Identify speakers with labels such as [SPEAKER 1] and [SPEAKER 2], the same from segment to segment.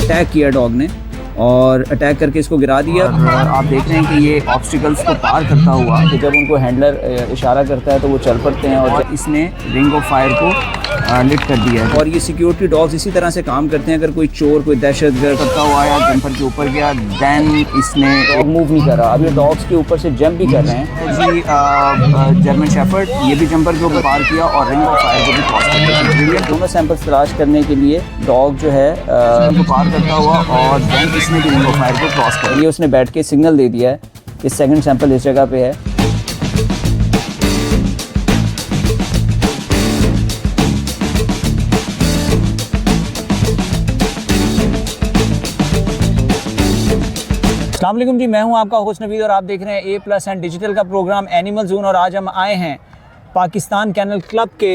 [SPEAKER 1] Attack किया dog ने और अटैक करके इसको गिरा दिया। आप देख रहे हैं कि ये ऑब्स्टिकल्स को पार करता हुआ कि जब उनको हैंडलर इशारा करता है तो वो चल पड़ते हैं और इसने रिंग ऑफ फायर को लिट कर दिया है। और ये सिक्योरिटी डॉग्स इसी तरह से काम करते हैं। अगर कोई चोर, कोई दहशतगर्द करता हुआ आया, जंपर के ऊपर गया, दैन इसने डॉग मूव नहीं कर रहा। अब ये डॉग्स के ऊपर से जंप भी कर रहे हैं। जी जर्मन शेफर्ड ये भी जंपर के ऊपर पार किया और रिंग ऑफ फायर को भी क्रॉस कर दिया। दोनों सैंपल्स तलाश करने के लिए डॉग जो है को पार करता हुआ और दैन इसने भी रिंग ऑफ फायर को क्रॉस कर दिया। उसने बैठ के सिग्नल दे दिया है कि सेकंड सैंपल इस जगह पे है। अस्सलाम वालेकुम जी, मैं हूं आपका होस्ट नवीद और आप देख रहे हैं A+ एंड डिजिटल का प्रोग्राम एनिमल जोन। और आज हम आए हैं पाकिस्तान कैनल क्लब के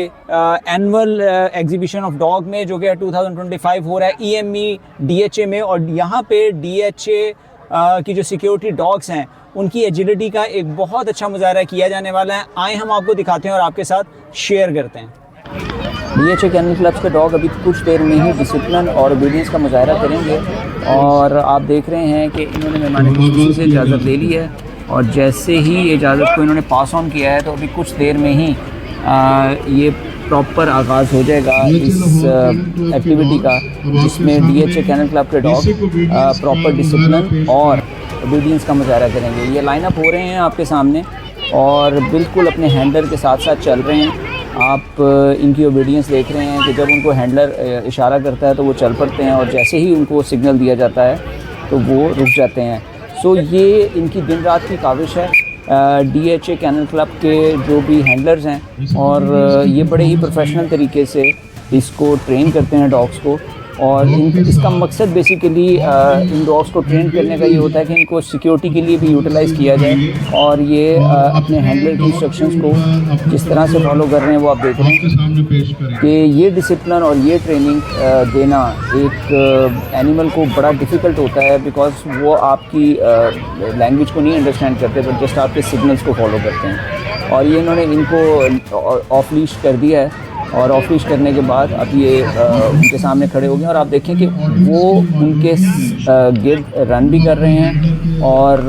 [SPEAKER 1] एनुअल एग्जीबिशन ऑफ डॉग में, जो कि 2025 हो रहा है EME DHA में। और यहाँ पे DHA की जो सिक्योरिटी डॉग्स हैं उनकी एजिलिटी का एक बहुत अच्छा मुजाहरा किया जाने वाला है। आए हम आपको दिखाते हैं और आपके साथ शेयर करते हैं। DHA कैनल क्लब्स के डॉग अभी कुछ देर में ही डिसिप्लिन और ओबीडियंस का मुजाहरा करेंगे। और आप देख रहे हैं कि इन्होंने मेहमान खुशी से इजाज़त ले ली है और जैसे ही इजाज़त को इन्होंने पास ऑन किया है तो अभी कुछ देर में ही ये प्रॉपर आगाज़ हो जाएगा इस एक्टिविटी का, जिसमें DHA कैनल क्लब के डॉग प्रॉपर डिसिप्लिन और ओबीडियंस का मुजाहरा करेंगे। ये लाइन अप हो रहे हैं आपके सामने और बिल्कुल अपने हैंडलर के साथ साथ चल रहे हैं। आप इनकी ओबीडियंस देख रहे हैं कि जब उनको हैंडलर इशारा करता है तो वो चल पड़ते हैं और जैसे ही उनको सिग्नल दिया जाता है तो वो रुक जाते हैं। सो ये इनकी दिन रात की काविश है DHA कैनल क्लब के जो भी हैंडलर्स हैं। और ये बड़े ही प्रोफेशनल तरीके से इसको ट्रेन करते हैं डॉग्स को। और इसका मकसद बेसिकली इन डॉग्स को ट्रेन करने का ये होता है कि इनको सिक्योरिटी के लिए भी यूटिलाइज़ किया जाए। और ये अपने हैंडलर की इंस्ट्रक्शंस को जिस तरह से फॉलो कर रहे हैं वो आप देख रहे हैं कि ये डिसिप्लिन और ये ट्रेनिंग देना एक एनिमल को बड़ा डिफ़िकल्ट होता है, बिकॉज वो आपकी लैंग्वेज को नहीं अंडरस्टैंड करते बट जस्ट आपके सिग्नल्स को फॉलो करते हैं। और ये इन्होंने इनको ऑफ लीश कर दिया है और ऑफ लीश करने के बाद अब ये उनके सामने खड़े हो गए और आप देखें कि वो उनके गिर्द रन भी कर रहे हैं और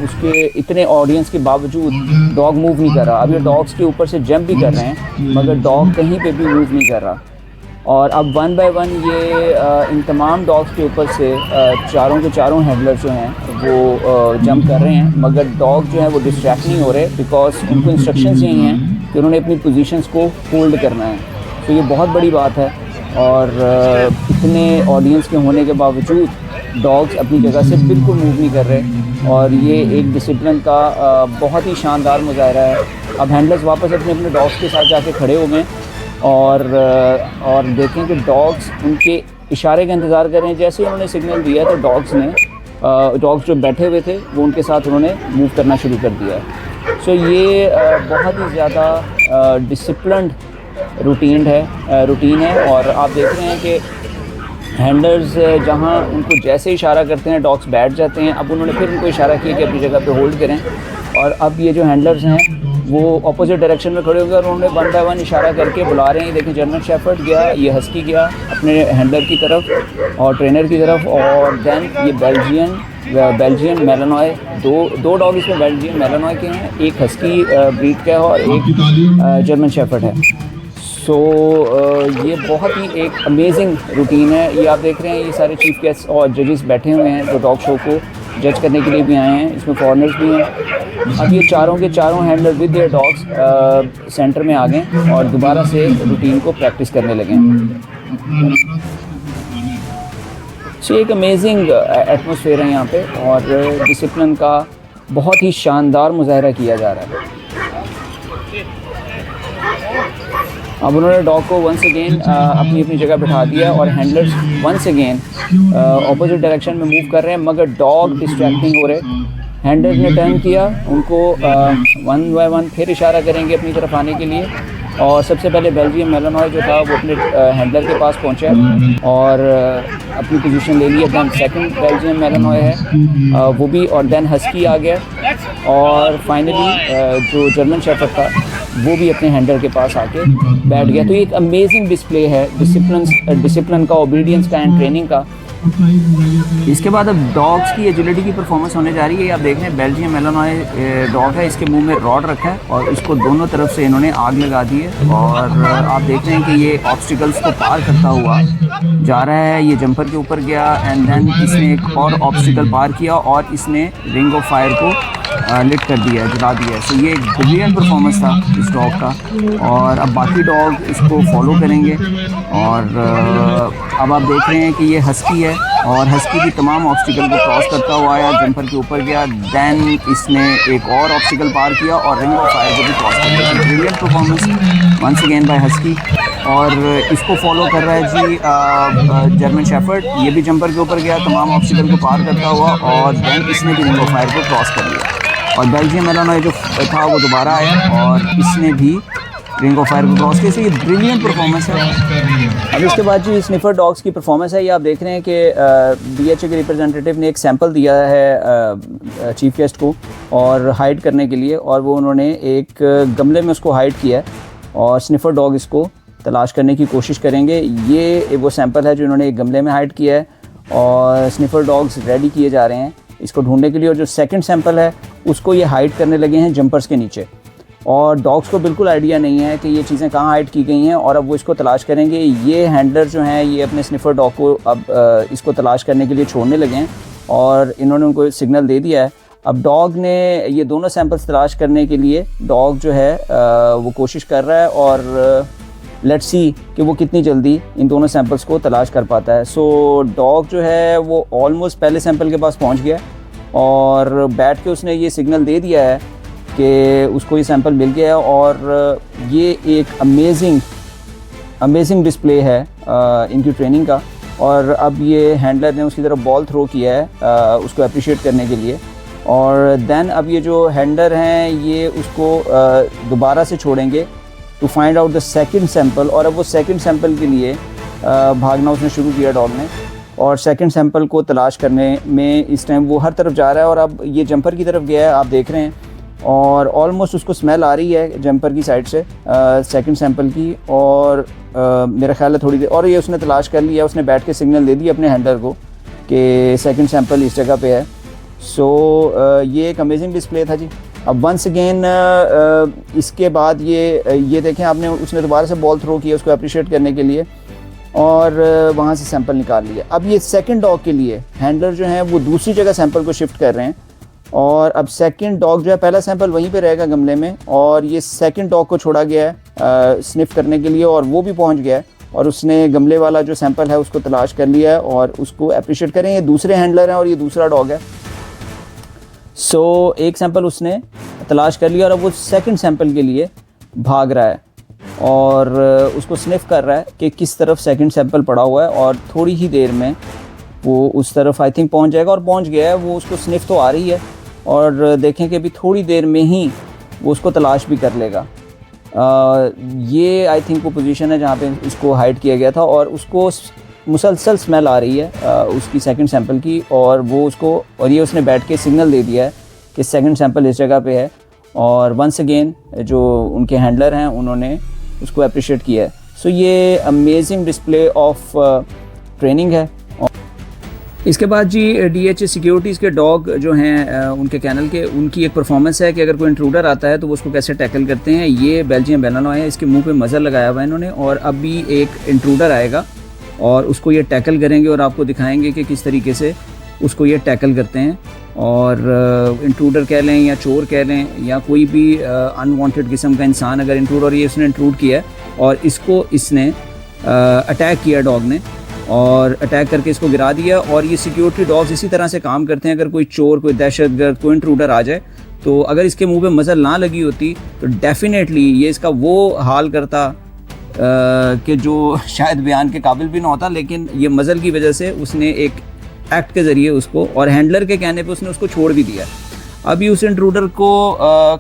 [SPEAKER 1] उसके इतने ऑडियंस के बावजूद डॉग मूव नहीं कर रहा। अब ये डॉग्स के ऊपर से जंप भी कर रहे हैं मगर डॉग कहीं पे भी मूव नहीं कर रहा। और अब 1 बाय 1 ये इन तमाम डॉग्स के ऊपर से चारों के चारों हैंडलर जो हैं वो जंप कर रहे हैं, मगर डॉग जो है वो डिस्ट्रैक्ट नहीं हो रहे, बिकॉज उनको इंस्ट्रक्शंस यही हैं कि उन्होंने अपनी पोजीशंस को होल्ड करना है। तो ये बहुत बड़ी बात है। और इतने ऑडियंस के होने के बावजूद डॉग्स अपनी जगह से बिल्कुल मूव नहीं कर रहे और ये एक डिसिप्लिन का बहुत ही शानदार मुजाहरा है। अब हैंडलर्स वापस अपने अपने डॉग्स के साथ जाके खड़े हो गए और देखें कि डॉग्स उनके इशारे का इंतज़ार कर रहे हैं। जैसे ही उन्होंने सिग्नल दिया तो डॉग्स जो बैठे हुए थे वो उनके साथ उन्होंने मूव करना शुरू कर दिया। सो ये बहुत ही ज़्यादा डिसिप्लिन्ड रूटीन है। और आप देख रहे हैं कि हैंडलर्स जहाँ उनको जैसे इशारा करते हैं डॉग्स बैठ जाते हैं। अब उन्होंने फिर उनको इशारा किया कि अपनी जगह पे होल्ड करें और अब ये जो हैंडलर्स हैं वो अपोजिट डायरेक्शन में खड़े हो गए और उन्होंने 1 बाय 1 इशारा करके बुला रहे हैं। देखिए जर्मन शेफर्ड गया, ये हस्की गया अपने हैंडलर की तरफ और ट्रेनर की तरफ, और दैन ये बेल्जियन मेलानॉय, दो डॉग इसमें बेल्जियन मेलानॉय के हैं, एक हस्की ब्रीड का है और एक जर्मन शेफर्ड है। सो ये बहुत ही एक अमेजिंग रूटीन है। ये आप देख रहे हैं ये सारे चीफ गेस्ट और जजेस बैठे हुए हैं जो डॉग शो को जज करने के लिए भी आए हैं। इसमें फॉरेनर्स भी हैं। अब ये चारों के चारों handler with their dogs centre में आ गए और दोबारा से रूटीन को प्रैक्टिस करने लगे। सो एक अमेजिंग एटमॉस्फेयर है यहाँ पे और डिसिप्लिन का बहुत ही शानदार मुजाहरा किया जा रहा है। अब उन्होंने डॉग को वंस अगेन अपनी अपनी जगह बिठा दिया और handlers once again opposite direction में मूव कर रहे हैं, मगर डॉग डिस्ट्रैक्टिंग हो रहे। हैंडलर्स ने टर्न किया, उनको 1 बाय 1 फिर इशारा करेंगे अपनी तरफ आने के लिए। और सबसे पहले बेल्जियम मेलानॉय जो था वो अपने हैंडलर के पास पहुंचा और अपनी पोजीशन ले लिया। दैन सेकंड बेल्जियम मेलानॉय है वो भी, और दैन हस्की आ गया और फाइनली जो जर्मन शेफर्ड था वो भी अपने हैंडलर के पास आके बैठ गया। तो ये एक अमेजिंग डिस्प्ले है डिसिप्लिन का, ओबीडियंस का एंड ट्रेनिंग का। इसके बाद अब डॉग्स की एजिलिटी की परफॉर्मेंस होने जा रही है। आप देख रहे हैं बेल्जियम मेलानॉय डॉग है, इसके मुंह में रॉड रखा है और इसको दोनों तरफ से इन्होंने आग लगा दी है और आप देख रहे हैं कि ये ऑब्स्टिकल्स को पार करता हुआ जा रहा है। ये जंपर के ऊपर गया एंड देन इसने एक और ऑब्स्टिकल पार किया और इसने रिंग ऑफ फायर को लिट कर दिया, जला दिया। सो ये एक ब्रिलियंट परफॉर्मेंस था इस डॉग का और अब बाकी डॉग इसको फॉलो करेंगे। और अब आप देख रहे हैं कि ये हस्की है और हस्की भी तमाम ऑब्स्टिकल को क्रॉस करता हुआ आया, जंपर के ऊपर गया, देन इसने एक और ऑब्स्टिकल पार किया और रिंग ऑफ फायर को भी क्रॉस कर दिया। Brilliant performance once again by husky. और इसको फॉलो कर रहा है जी जर्मन शेफर्ड, ये भी जंपर के ऊपर गया, तमाम ऑब्स्टिकल को पार करता हुआ और देन इसने भी रिंग ऑफ फायर को क्रॉस कर लिया। और बेल्जियम मेलानॉय जो था वो दोबारा आया और इसने भी रिंग ऑफ फायर को क्रॉस किया। ये ब्रिलियंट परफॉर्मेंस है। अब इसके बाद जी स्निफर डॉग्स की परफॉर्मेंस है। ये आप देख रहे हैं कि DHA के रिप्रेजेंटेटिव ने एक सैंपल दिया है चीफ गेस्ट को और हाइड करने के लिए, और वो उन्होंने एक गमले में उसको हाइड किया है और स्निफर डॉग इसको तलाश करने की कोशिश करेंगे। ये वो सैंपल है जो इन्होंने एक गमले में हाइड किया है और स्निफर डॉग्स रेडी किए जा रहे हैं इसको ढूंढने के लिए। और जो सेकंड सैंपल है उसको ये हाइड करने लगे हैं जंपर्स के नीचे और डॉग्स को बिल्कुल आइडिया नहीं है कि ये चीज़ें कहाँ हाइड की गई हैं और अब वो इसको तलाश करेंगे। ये हैंडलर जो हैं ये अपने स्निफर डॉग को अब इसको तलाश करने के लिए छोड़ने लगे हैं और इन्होंने उनको सिग्नल दे दिया है। अब डॉग ने ये दोनों सैंपल्स तलाश करने के लिए डॉग जो है वो कोशिश कर रहा है और लेट्स सी कि वो कितनी जल्दी इन दोनों सैंपल्स को तलाश कर पाता है। सो डॉग जो है वो ऑलमोस्ट पहले सैंपल के पास पहुंच गया और बैठ के उसने ये सिग्नल दे दिया है कि उसको ये सैंपल मिल गया है। और ये एक अमेजिंग डिस्प्ले है इनकी ट्रेनिंग का। और अब ये हैंडलर ने उसकी तरफ बॉल थ्रो किया है उसको अप्रिशिएट करने के लिए। और देन अब ये जो हैंडलर हैं ये उसको दोबारा से छोड़ेंगे to find out the second sample. और अब वो सेकंड सैंपल के लिए भागना उसने शुरू किया डॉग ने और सेकंड सैंपल को तलाश करने में इस टाइम वो हर तरफ जा रहा है। और अब ये जंपर की तरफ गया है, आप देख रहे हैं, और ऑलमोस्ट उसको स्मेल आ रही है जंपर की साइड से सेकंड सैंपल की। और मेरा ख्याल है थोड़ी देर और ये उसने तलाश कर लिया, उसने बैठ के सिग्नल दे दिया अपने हैंडलर को कि सेकंड सैंपल इस जगह पे है। सो ये एक अमेजिंग डिस्प्ले था जी। अब वंस अगेन इसके बाद ये देखें आपने, उसने दोबारा से बॉल थ्रो किया उसको अप्रिशिएट करने के लिए और वहाँ से सैंपल निकाल लिया। अब ये सेकंड डॉग के लिए हैंडलर जो हैं वो दूसरी जगह सैंपल को शिफ्ट कर रहे हैं और अब सेकंड डॉग जो है, पहला सैंपल वहीं पे रहेगा गमले में और ये सेकंड डॉग को छोड़ा गया है स्निफ करने के लिए और वो भी पहुंच गया है और उसने गमले वाला जो सैंपल है उसको तलाश कर लिया है और उसको अप्रिशिएट करें। ये दूसरे हैंडलर हैं और ये दूसरा डॉग है। सो एक सैंपल उसने तलाश कर लिया और अब वो सेकंड सैंपल के लिए भाग रहा है और उसको स्निफ कर रहा है कि किस तरफ सेकंड सैंपल पड़ा हुआ है और थोड़ी ही देर में वो उस तरफ आई थिंक पहुंच जाएगा और पहुंच गया है। वो उसको स्निफ तो आ रही है और देखें कि अभी थोड़ी देर में ही वो उसको तलाश भी कर लेगा। ये आई थिंक वो पोजीशन है जहाँ पे इसको हाइड किया गया था और उसको मुसलसल स्मेल आ रही है उसकी सेकंड सैंपल की और वो उसको, और ये उसने बैठ के सिग्नल दे दिया है कि सेकंड सैंपल इस जगह पे है। और वंस अगेन जो उनके हैंडलर हैं उन्होंने उसको अप्रिशिएट किया है। सो ये अमेजिंग डिस्प्ले ऑफ ट्रेनिंग है। इसके बाद जी DHA सिक्योरिटीज़ के डॉग जो हैं उनके कैनल के, उनकी एक परफॉर्मेंस है कि अगर कोई इंट्रूडर आता है तो वो उसको कैसे टैकल करते हैं। ये बेल्जियम मेलानॉय है, इसके मुंह पे मज़र लगाया हुआ है इन्होंने और अभी एक इंट्रूडर आएगा और उसको ये टैकल करेंगे और आपको दिखाएंगे कि किस तरीके से उसको ये टैकल करते हैं। और इंट्रूडर कह लें या चोर कह लें या कोई भी अनवांटेड किस्म का इंसान अगर इंट्रूडर, ये उसने इंट्रूड किया और इसको इसने अटैक किया डॉग ने और अटैक करके इसको गिरा दिया। और ये सिक्योरिटी डॉग्स इसी तरह से काम करते हैं। अगर कोई चोर, कोई दहशतगर्द, कोई इंट्रूडर आ जाए तो अगर इसके मुंह पे मज़र ना लगी होती तो डेफिनेटली ये इसका वो हाल करता कि जो शायद बयान के काबिल भी ना होता, लेकिन ये मज़र की वजह से उसने एक एक्ट के ज़रिए उसको, और हैंडलर के कहने पे उसने उसको छोड़ भी दिया। अभी उस इंट्रूडर को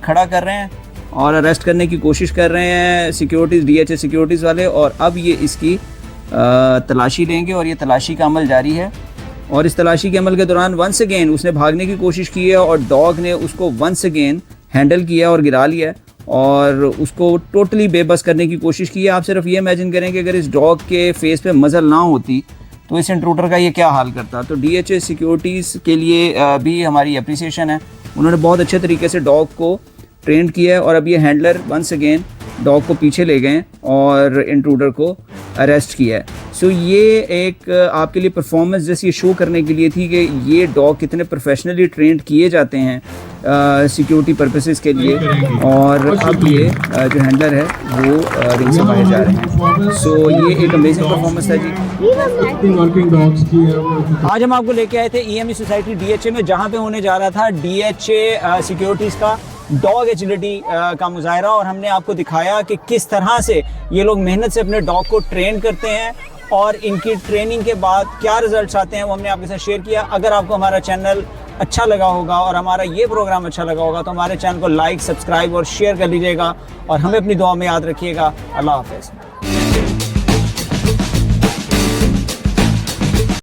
[SPEAKER 1] खड़ा कर रहे हैं और अरेस्ट करने की कोशिश कर रहे हैं सिक्योरिटीज़, DHA सिक्योरिटीज़ वाले। और अब ये इसकी तलाशी लेंगे और ये तलाशी का अमल जारी है। और इस तलाशी के अमल के दौरान वंस अगेन उसने भागने की कोशिश की है और डॉग ने उसको वंस अगेन हैंडल किया और गिरा लिया और उसको टोटली बेबस करने की कोशिश की है। आप सिर्फ ये इमेजिन करें कि अगर इस डॉग के फेस पे मज़र ना होती तो इस इंट्रूडर का ये क्या हाल करता। तो DHA सिक्योरिटीज़ के लिए भी हमारी अप्रिसिएशन है, उन्होंने बहुत अच्छे तरीके से डॉग को ट्रेंड किया है और अब ये हैंडलर वंस अगेन डॉग को पीछे ले गए और इंट्रूडर को अरेस्ट किया है। सो ये एक आपके लिए परफॉर्मेंस जैसे ये शो करने के लिए थी कि ये डॉग कितने प्रोफेशनली ट्रेंड किए जाते हैं सिक्योरिटी पर्पसेस के लिए। और अब ये जो हैंडलर है वो रिंग से बाहर जा रहे हैं। सो ये एक अमेजिंग परफॉर्मेंस था जी। आज हम आपको लेके आए थे EME सोसाइटी DHA में, जहाँ पे होने जा रहा था DHA सिक्योरिटीज़ का डॉग एजिलिटी का मुजाहरा, और हमने आपको दिखाया कि किस तरह से ये लोग मेहनत से अपने डॉग को ट्रेन करते हैं और इनकी ट्रेनिंग के बाद क्या रिजल्ट्स आते हैं वो हमने आपके साथ शेयर किया। अगर आपको हमारा चैनल अच्छा लगा होगा और हमारा ये प्रोग्राम अच्छा लगा होगा तो हमारे चैनल को लाइक, सब्सक्राइब और शेयर कर लीजिएगा और हमें अपनी दुआ में याद रखिएगा। अल्लाह हाफ़िज़।